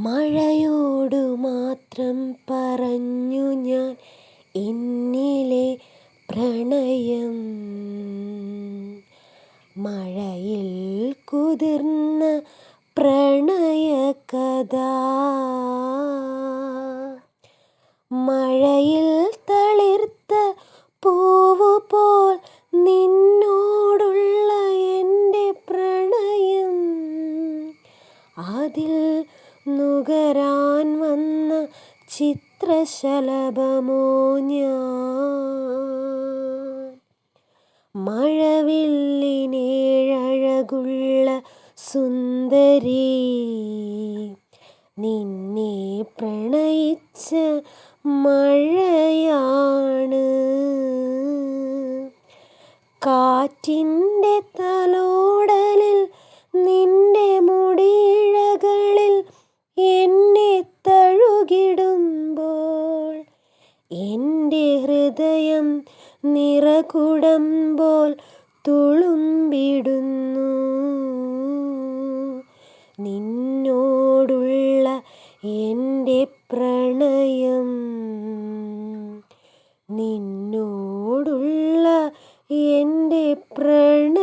മഴയോടു മാത്രം പറഞ്ഞു ഞാൻ എന്നിലെ പ്രണയം. മഴയിൽ കുതിർന്ന പ്രണയകഥ, മഴയിൽ തളിർത്ത പൂവുപോൽ നിന്നോടുള്ള എൻ്റെ പ്രണയം. അതിൽ നുകരാൻ വന്ന ചിത്രശലഭമോ ഞാൻ. മഴവില്ലിനേഴഴകുള്ള സുന്ദരി, നിന്നെ പ്രണയിച്ച മഴയാണ്. കാറ്റിൻ്റെ തലോടലിൽ നിന്റെ മുടിയിഴകളിൽ എന്നെ തഴുകിടുമ്പോൾ എൻ്റെ ഹൃദയം നിറകുടം പോൽ തുളുമ്പിടുന്നു. നിന്നോടുള്ള എൻ്റെ പ്രണയം, നിന്നോടുള്ള എൻ്റെ പ്രണയം.